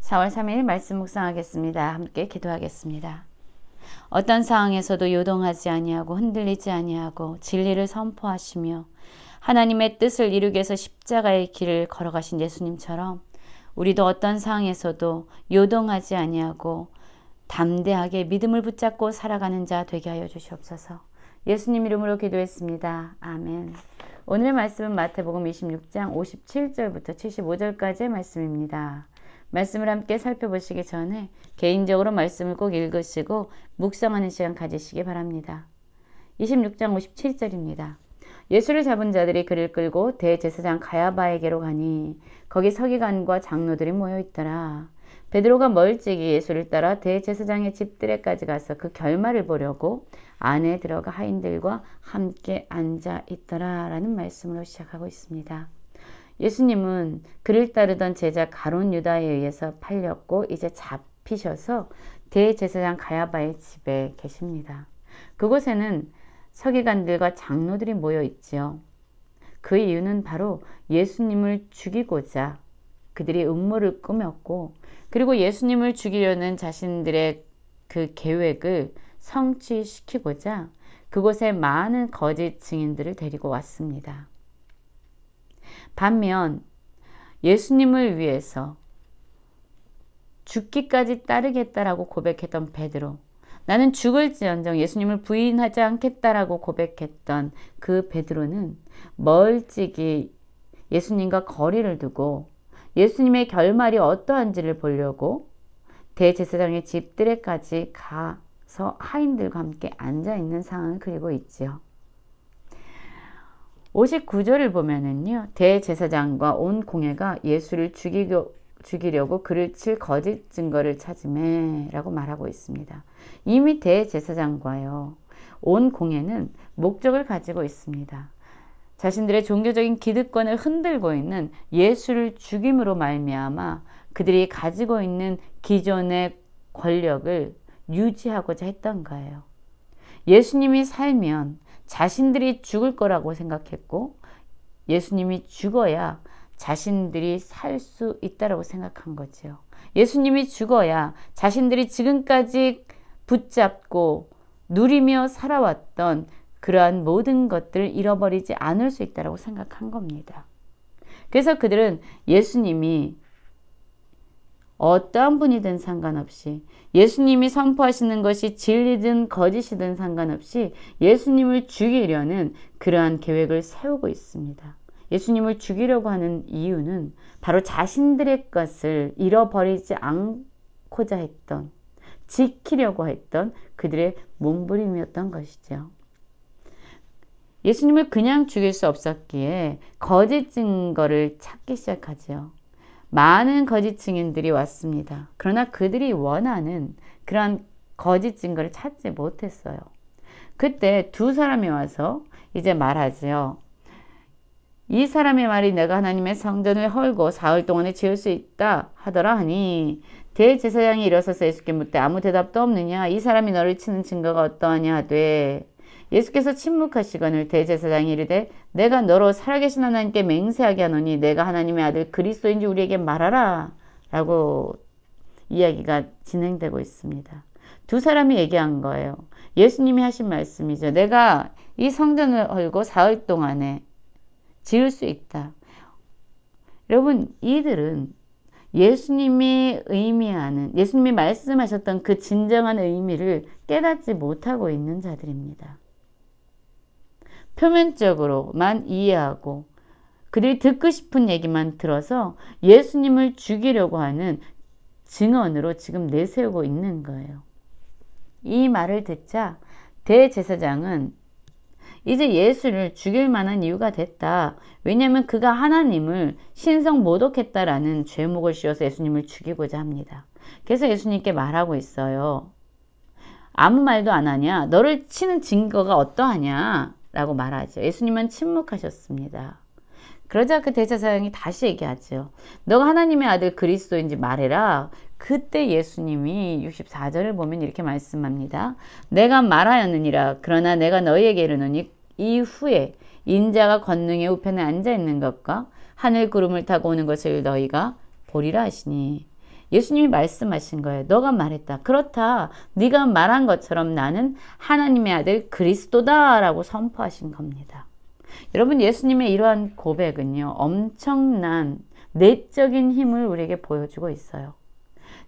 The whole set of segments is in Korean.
4월 3일 말씀 묵상하겠습니다. 함께 기도하겠습니다. 어떤 상황에서도 요동하지 아니하고 흔들리지 아니하고 진리를 선포하시며 하나님의 뜻을 이루기 위해서 십자가의 길을 걸어가신 예수님처럼 우리도 어떤 상황에서도 요동하지 아니하고 담대하게 믿음을 붙잡고 살아가는 자 되게 하여 주시옵소서. 예수님 이름으로 기도했습니다. 아멘. 오늘의 말씀은 마태복음 26장 57절부터 75절까지의 말씀입니다. 말씀을 함께 살펴보시기 전에 개인적으로 말씀을 꼭 읽으시고 묵상하는 시간 가지시기 바랍니다. 26장 57절입니다. 예수를 잡은 자들이 그를 끌고 대제사장 가야바에게로 가니 거기 서기관과 장로들이 모여 있더라. 베드로가 멀찍이 예수를 따라 대제사장의 집들에까지 가서 그 결말을 보려고 안에 들어가 하인들과 함께 앉아 있더라 라는 말씀으로 시작하고 있습니다. 예수님은 그를 따르던 제자 가룟 유다에 의해서 팔렸고 이제 잡히셔서 대제사장 가야바의 집에 계십니다. 그곳에는 서기관들과 장로들이 모여 있지요. 그 이유는 바로 예수님을 죽이고자 그들이 음모를 꾸몄고 그리고 예수님을 죽이려는 자신들의 그 계획을 성취시키고자 그곳에 많은 거짓 증인들을 데리고 왔습니다. 반면 예수님을 위해서 죽기까지 따르겠다라고 고백했던 베드로, 나는 죽을지언정 예수님을 부인하지 않겠다라고 고백했던 그 베드로는 멀찍이 예수님과 거리를 두고 예수님의 결말이 어떠한지를 보려고 대제사장의 집들에까지 가서 하인들과 함께 앉아있는 상황을 그리고 있지요. 59절을 보면은요, 대제사장과 온 공회가 예수를 죽이려고 그를 칠 거짓 증거를 찾으매 라고 말하고 있습니다. 이미 대제사장과요, 온 공회는 목적을 가지고 있습니다. 자신들의 종교적인 기득권을 흔들고 있는 예수를 죽임으로 말미암아 그들이 가지고 있는 기존의 권력을 유지하고자 했던 거예요. 예수님이 살면 자신들이 죽을 거라고 생각했고 예수님이 죽어야 자신들이 살 수 있다라고 생각한 거죠. 예수님이 죽어야 자신들이 지금까지 붙잡고 누리며 살아왔던 그러한 모든 것들을 잃어버리지 않을 수 있다라고 생각한 겁니다. 그래서 그들은 예수님이 어떠한 분이든 상관없이 예수님이 선포하시는 것이 진리든 거짓이든 상관없이 예수님을 죽이려는 그러한 계획을 세우고 있습니다. 예수님을 죽이려고 하는 이유는 바로 자신들의 것을 잃어버리지 않고자 했던, 지키려고 했던 그들의 몸부림이었던 것이죠. 예수님을 그냥 죽일 수 없었기에 거짓 증거를 찾기 시작하죠. 많은 거짓 증인들이 왔습니다. 그러나 그들이 원하는 그런 거짓 증거를 찾지 못했어요. 그때 두 사람이 와서 이제 말하지요. 이 사람의 말이 내가 하나님의 성전을 헐고 사흘 동안에 지을 수 있다 하더라 하니 대제사장이 일어서서 예수께 묻되 아무 대답도 없느냐? 이 사람이 너를 치는 증거가 어떠하냐 하되 예수께서 침묵하시거늘 대제사장이 이르되 내가 너로 살아계신 하나님께 맹세하게 하노니 내가 하나님의 아들 그리스도인지 우리에게 말하라 라고 이야기가 진행되고 있습니다. 두 사람이 얘기한 거예요. 예수님이 하신 말씀이죠. 내가 이 성전을 헐고 사흘 동안에 지을 수 있다. 여러분, 이들은 예수님이 의미하는, 예수님이 말씀하셨던 그 진정한 의미를 깨닫지 못하고 있는 자들입니다. 표면적으로만 이해하고 그들이 듣고 싶은 얘기만 들어서 예수님을 죽이려고 하는 증언으로 지금 내세우고 있는 거예요. 이 말을 듣자 대제사장은 이제 예수를 죽일 만한 이유가 됐다. 왜냐하면 그가 하나님을 신성 모독했다라는 죄목을 씌워서 예수님을 죽이고자 합니다. 그래서 예수님께 말하고 있어요. 아무 말도 안 하냐? 너를 치는 증거가 어떠하냐? 라고 말하죠. 예수님은 침묵하셨습니다. 그러자 그 대제사장이 다시 얘기하죠. 너가 하나님의 아들 그리스도인지 말해라. 그때 예수님이 64절을 보면 이렇게 말씀합니다. 내가 말하였느니라. 그러나 내가 너희에게 이르노니 이후에 인자가 권능의 우편에 앉아있는 것과 하늘 구름을 타고 오는 것을 너희가 보리라 하시니 예수님이 말씀하신 거예요. 너가 말했다. 그렇다. 네가 말한 것처럼 나는 하나님의 아들 그리스도다 라고 선포하신 겁니다. 여러분, 예수님의 이러한 고백은요, 엄청난 내적인 힘을 우리에게 보여주고 있어요.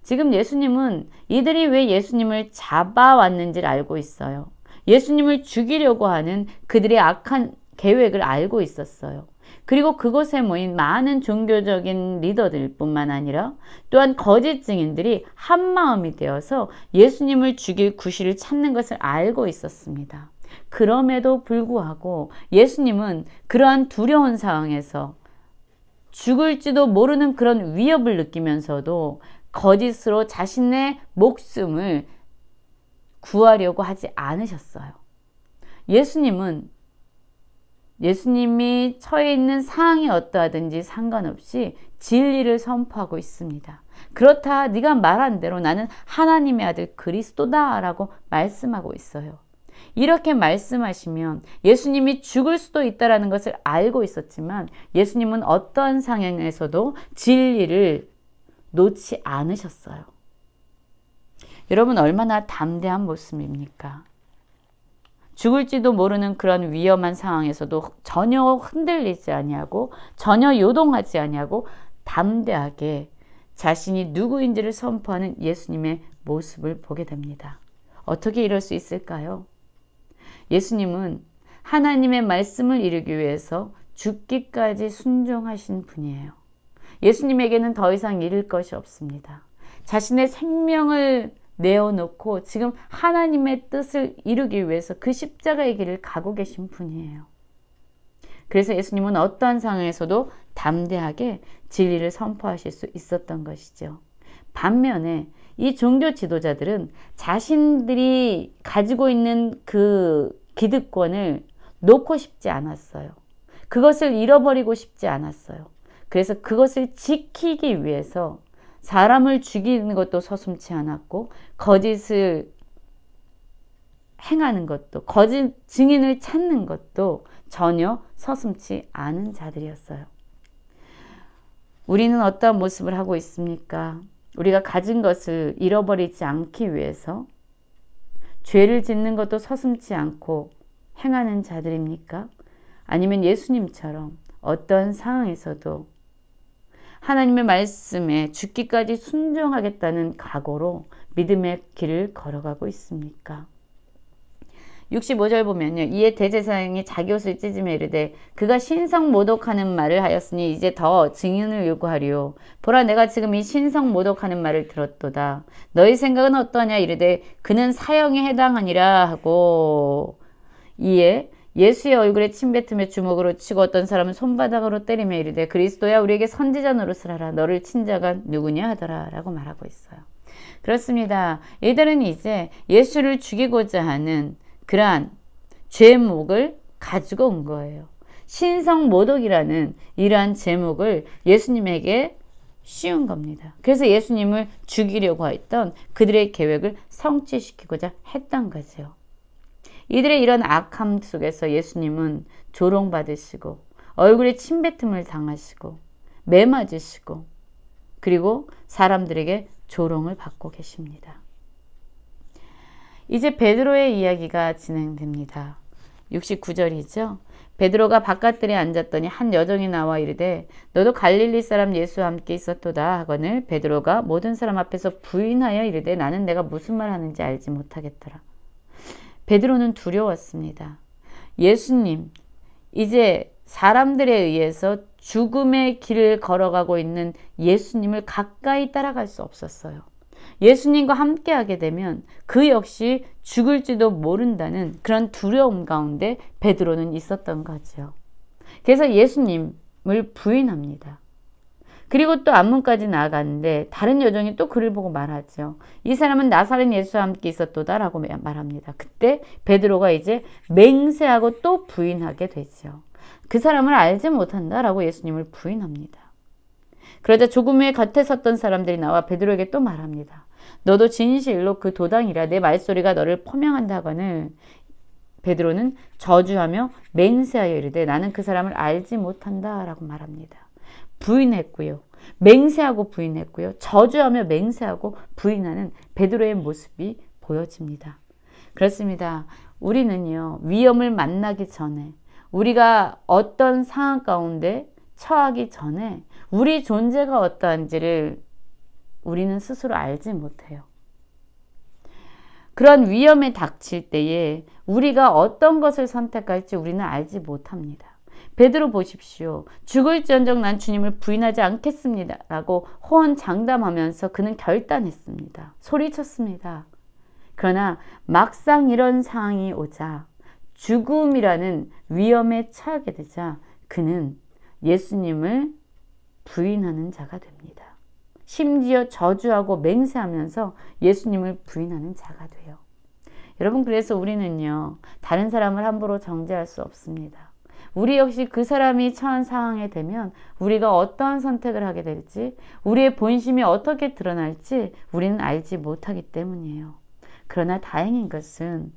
지금 예수님은 이들이 왜 예수님을 잡아왔는지를 알고 있어요. 예수님을 죽이려고 하는 그들의 악한 계획을 알고 있었어요. 그리고 그곳에 모인 많은 종교적인 리더들 뿐만 아니라 또한 거짓 증인들이 한마음이 되어서 예수님을 죽일 구실을 찾는 것을 알고 있었습니다. 그럼에도 불구하고 예수님은 그러한 두려운 상황에서 죽을지도 모르는 그런 위협을 느끼면서도 거짓으로 자신의 목숨을 구하려고 하지 않으셨어요. 예수님이 처해 있는 상황이 어떠하든지 상관없이 진리를 선포하고 있습니다. 그렇다, 네가 말한 대로 나는 하나님의 아들 그리스도다 라고 말씀하고 있어요. 이렇게 말씀하시면 예수님이 죽을 수도 있다는 것을 알고 있었지만 예수님은 어떠한 상황에서도 진리를 놓지 않으셨어요. 여러분, 얼마나 담대한 모습입니까? 죽을지도 모르는 그런 위험한 상황에서도 전혀 흔들리지 아니하고 전혀 요동하지 아니하고 담대하게 자신이 누구인지를 선포하는 예수님의 모습을 보게 됩니다. 어떻게 이럴 수 있을까요? 예수님은 하나님의 말씀을 이루기 위해서 죽기까지 순종하신 분이에요. 예수님에게는 더 이상 잃을 것이 없습니다. 자신의 생명을 내어놓고 지금 하나님의 뜻을 이루기 위해서 그 십자가의 길을 가고 계신 분이에요. 그래서 예수님은 어떠한 상황에서도 담대하게 진리를 선포하실 수 있었던 것이죠. 반면에 이 종교 지도자들은 자신들이 가지고 있는 그 기득권을 놓고 싶지 않았어요. 그것을 잃어버리고 싶지 않았어요. 그래서 그것을 지키기 위해서 사람을 죽이는 것도 서슴지 않았고 거짓을 행하는 것도, 거짓 증인을 찾는 것도 전혀 서슴지 않은 자들이었어요. 우리는 어떤 모습을 하고 있습니까? 우리가 가진 것을 잃어버리지 않기 위해서 죄를 짓는 것도 서슴지 않고 행하는 자들입니까? 아니면 예수님처럼 어떤 상황에서도 하나님의 말씀에 죽기까지 순종하겠다는 각오로 믿음의 길을 걸어가고 있습니까? 65절 보면요. 이에 대제사장이 자기 옷을 찢으며 이르되 그가 신성 모독하는 말을 하였으니 이제 더 증인을 요구하리요. 보라, 내가 지금 이 신성 모독하는 말을 들었도다. 너희 생각은 어떠냐? 이르되 그는 사형에 해당하니라 하고, 이에 예수의 얼굴에 침뱉으며 주먹으로 치고 어떤 사람은 손바닥으로 때리며 이르되 그리스도야, 우리에게 선지자 노릇을 하라. 너를 친 자가 누구냐 하더라 라고 말하고 있어요. 그렇습니다. 이들은 이제 예수를 죽이고자 하는 그러한 제목을 가지고 온 거예요. 신성 모독이라는 이러한 제목을 예수님에게 씌운 겁니다. 그래서 예수님을 죽이려고 했던 그들의 계획을 성취시키고자 했던 거죠. 이들의 이런 악함 속에서 예수님은 조롱받으시고 얼굴에 침뱉음을 당하시고 매 맞으시고 그리고 사람들에게 조롱을 받고 계십니다. 이제 베드로의 이야기가 진행됩니다. 69절이죠. 베드로가 바깥들에 앉았더니 한 여종이 나와 이르되 너도 갈릴리 사람 예수와 함께 있었도다 하거늘 베드로가 모든 사람 앞에서 부인하여 이르되 나는 내가 무슨 말 하는지 알지 못하겠더라. 베드로는 두려웠습니다. 예수님, 이제 사람들에 의해서 죽음의 길을 걸어가고 있는 예수님을 가까이 따라갈 수 없었어요. 예수님과 함께 하게 되면 그 역시 죽을지도 모른다는 그런 두려움 가운데 베드로는 있었던 거죠. 그래서 예수님을 부인합니다. 그리고 또 앞문까지 나아갔는데 다른 여종이 또 그를 보고 말하죠. 이 사람은 나사렛 예수와 함께 있었도다 라고 말합니다. 그때 베드로가 이제 맹세하고 또 부인하게 되죠. 그 사람을 알지 못한다 라고 예수님을 부인합니다. 그러자 조금 후에 곁에 섰던 사람들이 나와 베드로에게 또 말합니다. 너도 진실로 그 도당이라 내 말소리가 너를 포명한다 하거늘 베드로는 저주하며 맹세하여 이르되 나는 그 사람을 알지 못한다 라고 말합니다. 부인했고요. 맹세하고 부인했고요. 저주하며 맹세하고 부인하는 베드로의 모습이 보여집니다. 그렇습니다. 우리는요, 위험을 만나기 전에, 우리가 어떤 상황 가운데 처하기 전에 우리 존재가 어떠한지를 우리는 스스로 알지 못해요. 그런 위험에 닥칠 때에 우리가 어떤 것을 선택할지 우리는 알지 못합니다. 베드로 보십시오. 죽을지언정 난 주님을 부인하지 않겠습니다. 라고 호언장담하면서 그는 결단했습니다. 소리쳤습니다. 그러나 막상 이런 상황이 오자 죽음이라는 위험에 처하게 되자 그는 예수님을 부인하는 자가 됩니다. 심지어 저주하고 맹세하면서 예수님을 부인하는 자가 돼요. 여러분, 그래서 우리는요, 다른 사람을 함부로 정죄할 수 없습니다. 우리 역시 그 사람이 처한 상황에 되면 우리가 어떠한 선택을 하게 될지, 우리의 본심이 어떻게 드러날지 우리는 알지 못하기 때문이에요. 그러나 다행인 것은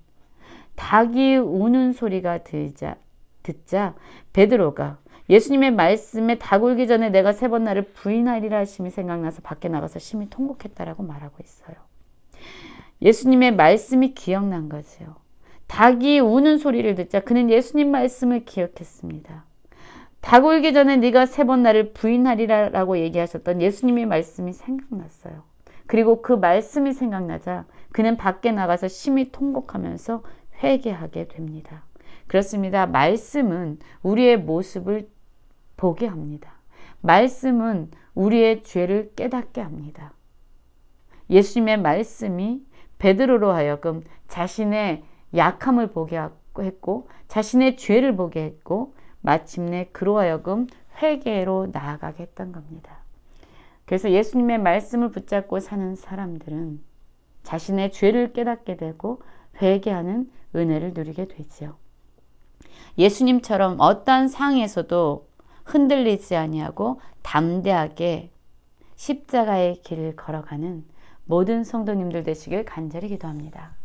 닭이 우는 소리가 듣자 베드로가 예수님의 말씀에 닭 울기 전에 내가 3번 나를 부인하리라 하심이 생각나서 밖에 나가서 심히 통곡했다라고 말하고 있어요. 예수님의 말씀이 기억난 거죠. 닭이 우는 소리를 듣자 그는 예수님 말씀을 기억했습니다. 닭 울기 전에 네가 3번 나를 부인하리라 라고 얘기하셨던 예수님의 말씀이 생각났어요. 그리고 그 말씀이 생각나자 그는 밖에 나가서 심히 통곡하면서 회개하게 됩니다. 그렇습니다. 말씀은 우리의 모습을 보게 합니다. 말씀은 우리의 죄를 깨닫게 합니다. 예수님의 말씀이 베드로로 하여금 자신의 약함을 보게 했고 자신의 죄를 보게 했고 마침내 그로 하여금 회개로 나아가게 했던 겁니다. 그래서 예수님의 말씀을 붙잡고 사는 사람들은 자신의 죄를 깨닫게 되고 회개하는 은혜를 누리게 되지요. 예수님처럼 어떠한 상황에서도 흔들리지 아니하고 담대하게 십자가의 길을 걸어가는 모든 성도님들 되시길 간절히 기도합니다.